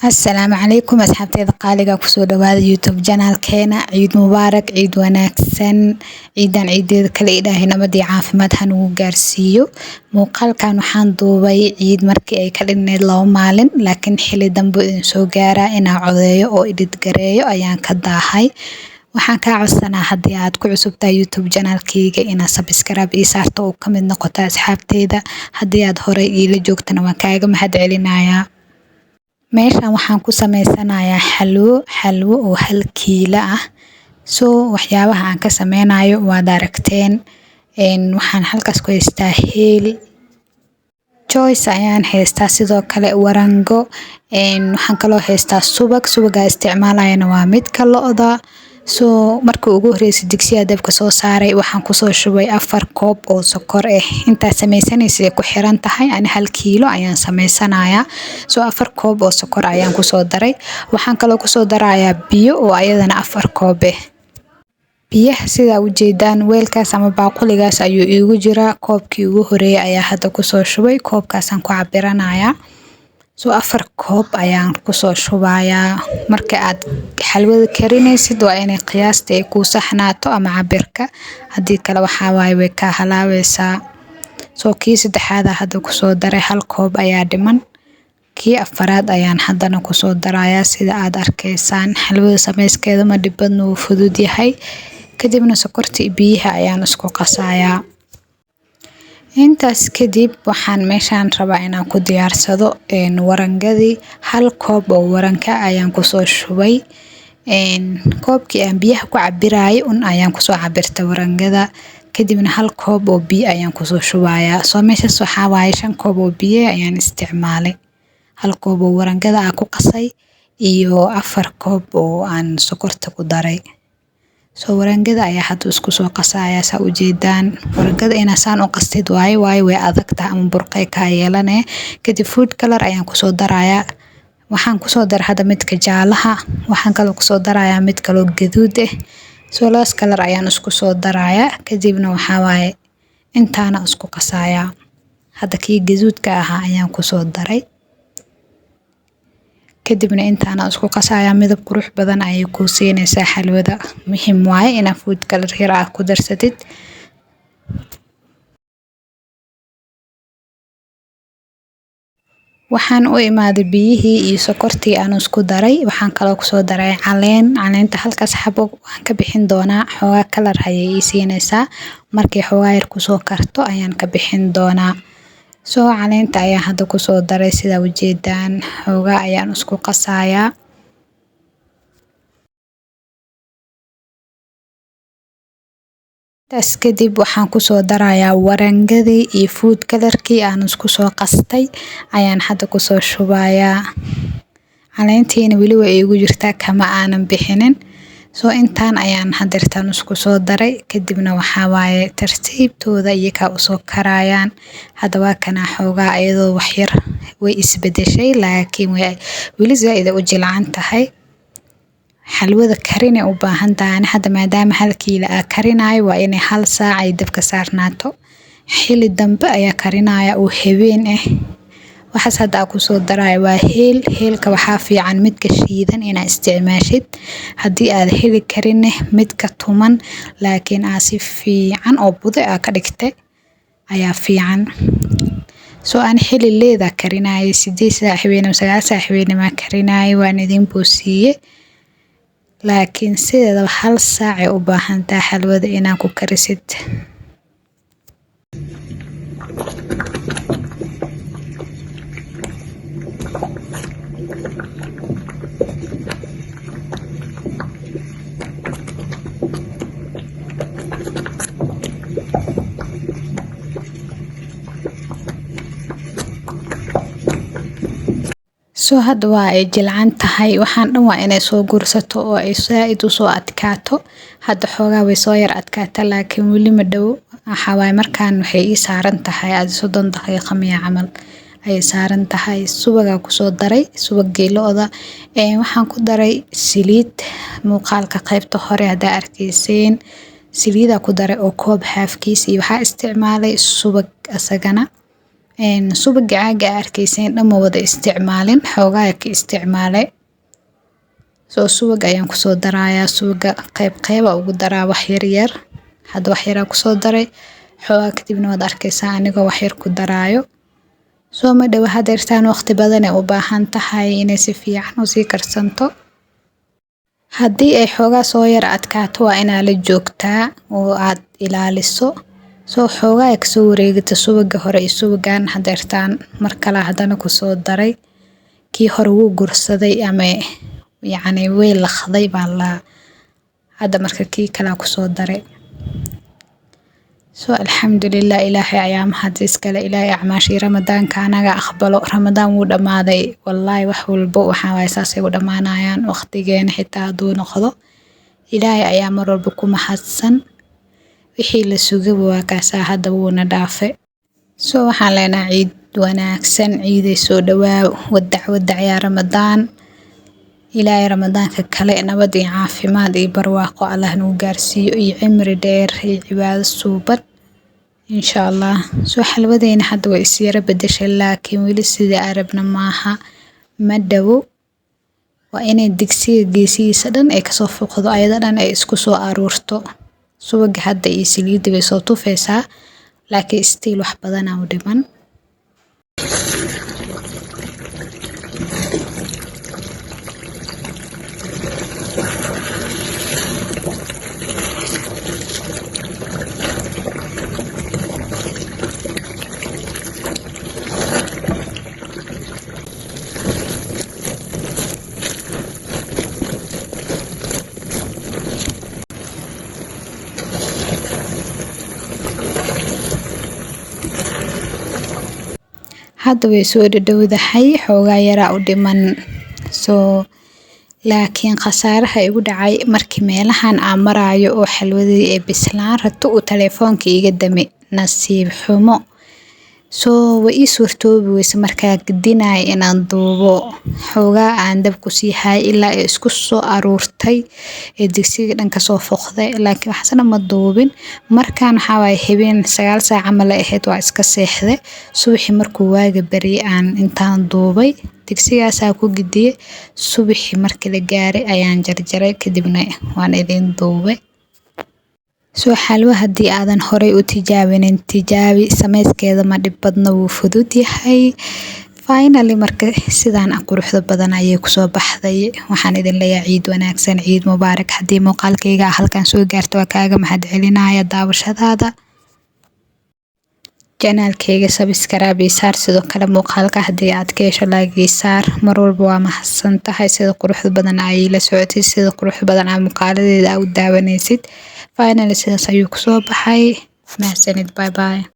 Asalaamu calaykum asxaabteyda qaaliga kusoo dhawaada YouTube channelkeena. Ciid mubaarak, ciid wanaagsan. Ciidan ciideeda kale Ilaahay nabad iyo caafimaad ha nagu gaarsiiyo. Muuqaalkan waxaan duubay ciid markii ay ka dhigneyd 2 maalin, laakiin xilli dambe idin soo gaaraa inaan codeeyo oo edit gareeyo ayaan ka daahay. Waxaan ka codsanaa haddii aad ku cusub tahay YouTube channelkayga inaad subscribe ii saarto oo ka mid noqoto asxaabteyda. Haddii aad horey iila joogtana waan kaaga mahadcelinayaa. Meeshan waxaan ku sameysanayaa xalwo oo 1 kiilo ah. Waxyaabaha aan ka sameynayo waad aragteen. Waxaan halkaas ku haystaa heel, choice ayaan haystaa, sidoo kale warango. Waxaan kaloo haystaa subaga isticmaalayana waa midka lo'da. Markii ugu horeysay digsiga dabka soo saaray, waxaan kusoo shubay 4 koob oo sokor ah. Inta sameysanaysa ku xiran tahay, ani 1 kiilo ayaan sameysanayaa. 4 koob oo sokor ayaan kusoo daray. Waxaan kaloo kusoo darayaa biyo oo ayadana 4 koob ah. Biyaha sida u jeedaan weelkaas ama baaquligaas ayuu iigu jiraa. Koobkii ugu horeeyay ayaa hadda kusoo shubay. Koobkaasaan ku cabiranayaa. 4 koob ayaan kusoo shubayaa. Marka aad xalwada karinaysid waa inay qiyaasta ay ku saxnaato ama cabirka. Haddii kale waxaa waaye way ka halaawaysaa. Kii saddexaad hadda kusoo daray 1 koob ayaa dhiman. Kii afaraad ayaan haddana kusoo darayaa sida aad arkaysaan. Xalwada samayskeeda ma dhib badna, wuu fudud yahay. Kadibna sokorta iyo biyaha ayaan isku qasayaa. Intaas kadib waxaan meeshaan rabaa inaan ku diyaarsado warangadii. 1 koob oo waranka ayaan kusoo shubay. Koobkii aan biyaha ku cabirayay ayaan kusoo cabirtay warangada. Kadibna 1 koob oo biyo ayaan kusoo shubayaa. Meeshaas waxaa waaye 5 koob oo biyo ayaan isticmaalay. 1 koob oo warangada aan ku qasay iyo 4 koob oo aan sokorta ku daray. Warangada ayaa hadda isku soo qasayaa saa u jeedaan. Warangada inaan u qastid waaye way adagtahay ama burqay ka yeelanee. Kadib food color ayaan kusoo darayaa. Waxaan kusoo daray hadda midka jaalaha. Waxaan kaloo kusoo darayaa mid kaloo gaduud ah. Laas color ayaan isku soo darayaa. Kadibna waxaa waaye intaana isku qasayaa. Hadda kii gaduudka ahaa ayaan kusoo daray. Kadibna intaana isku qasayaa. Midab qurux badan ayay ku siinaysaa xalwada. Muhiim waaye inaad food color yar aad ku darsatid. Waxaan u imaaday biyihii iyo sokortii aan isku daray. Waxaan kaloo kusoo daray caleen. Caleenta halkaas xabo waan ka bixin doonaa. Xoogaa color ayay ii siinaysaa. Markii xoogaa yar kusoo karto ayaan ka bixin doonaa. Caleenta ayaan hadda kusoo daray sida u jeedaan. Xoogaa ayaan isku qasayaa. Taas kadib waxaan kusoo darayaa warangadii iyo food colorkii aan isku soo qastay ayaan hadda kusoo shubayaa. Caleentiina weli way iigu jirtaa kama aanan bixinin. Intaan ayaan hadirtaan isku soo daray. Kadibna waxaa waaye tartiibtooda iyaga u soo karayaan. Hadda waa kana xoogaa ayadoo wax yar way isbedeshay, laakiin weli zaid u jilcan tahay. Xalwada karin ay u baahan tahay. Hadda maadaama 1 kiilo aan karinayo waa inay 1 saac ay dabka saarnaato. Xilli dambe ayaa karinaya oo habeen ah. Waxaas hadda aan kusoo daray waa heel. Heelka waxaa fiican midka shiidan inaad isticmaashid. Haddii aad heli karin midka tuman, laakiin aad si fiican oo budo ka dhigtay ayaa fiican. Aan xilli leeda karinayay 8 saac habeen ama 9 saac habeen ma karinayay waan idin boosiye. Laakiin sideeda 1 saac ay u baahan tahay xalwada inaad ku karisid. Hadda waa ay jilcan tahay. Waxaan dhan waa inay soo gursato oo ay zaid u soo adkaato. Hadda xoogaa way soo yar adkaata, laakiin weli ma dhow. Waxaa waaye markaan waxay ii saaran tahay 30 daqiiqo miya camal ay saaran tahay. Subaga kusoo daray, subagii lo'da. Waxaan ku daray saliid. Muuqaalka qaybta hore hadda arkayseen. Saliida ku daray oo koob halfkiis iyo waxaa isticmaalay subag asagana. subag caaga arkaysan dhama wada isticmaalin xoogaa ka isticmaalay soo subag ayaan ku soo darayaa subaga qayb ugu daraa wax yar hadda wax yar ku soo daray xoogaa kadibna wada arkaysan anigoo wax yar ku daraayo soo ma dhaw hadeertaan waqti badan ay u baahan tahay inay si fiican u sii karsanto haddii ay xoogaa soo yar adkaato waa inaa la joogtaa oo aad ilaaliso soo xoogaa ay kasoo wareegto subaga hore iyo subagan hadeertaan mar kale hadana ku soo daray kii hore wuu gursaday ama yacni way lakhday baa la hadda marka kii kale ku soo daray soo alxamdulillah ilaahay ayaa mahadis kale ilaahay acmaashii ramadaanka anaga aqbalo ramadaan wuu dhamaaday wallahi wax walbo waxa way saasay u dhamaanayaan waqtigeena xitaa haduu noqdo ilaahay ayaa mar walba ku mahadsan wixii la sugay waa kaasa hadda wuuna dhaafay soo waxaan leenahay ciid wanaagsan ciiday soo dhawaa wadac ya ramadaan ilaahay ramadaanka kale nabad iyo caafimaad iyo barwaaqo Allah nuu gaarsiiyo iyo cimri dheer iyo cibaado suuban insha Allah soo xalwadeena hadda way is yara bedeshay laakiin weli sida arabna maaha ma dhawo waa inay digsiga geesiisa dhan ay kasoo fuqdo ayada dhan ay isku soo aruurto subaga hadda iyo saliid way soo tufaysaa laakiin still wax badan aan u dhiman hadda way soo dhawdahay xoogaa yara u dhiman soo laakiin khasaaraha igu dhacay markii meelahan aan maraayo oo xalwadii ee bislaan rabto uu telefoonka iga dami nasiib xumo soo way suurtoobi wayse markaa gidinay inaan duubo xoogaa aan dab ku sii hay ilaa ay isku soo aruurtay ee digsiga dhan ka soo foqday laakiin waxsana ma duubin markaan waxa way habeen 9 saac amal ahayd waa iska seexday subaxi markuu waaga bari aan intaan duubay digsigaas ku gidiyay subaxi markii la gaaray ayaan jarjaray kadibna waan idin duubay soo xalwa hadii aadan horay u tijaabinin tijaabi sameyskeeda ma dhib badna wuu fudud yahay finally marka sidaan quruxda badan ayay ku soo baxday waxaan idin leeyahay ciid wanaagsan ciid mubaarak hadii muuqaalkayga halkan soo gaarto waa kaaga mahadcelinaya daawashadaada channelkayga subscribe saar sidoo kale muuqaalka hadii aad ka hesho like saar mar walba waa mahadsantahay sida quruxda badan ay la socotay sida quruxda badan aan muuqaaladeeda u daawanaysid finally sidaas ayuu ku soo baxay mahadsanid bye bye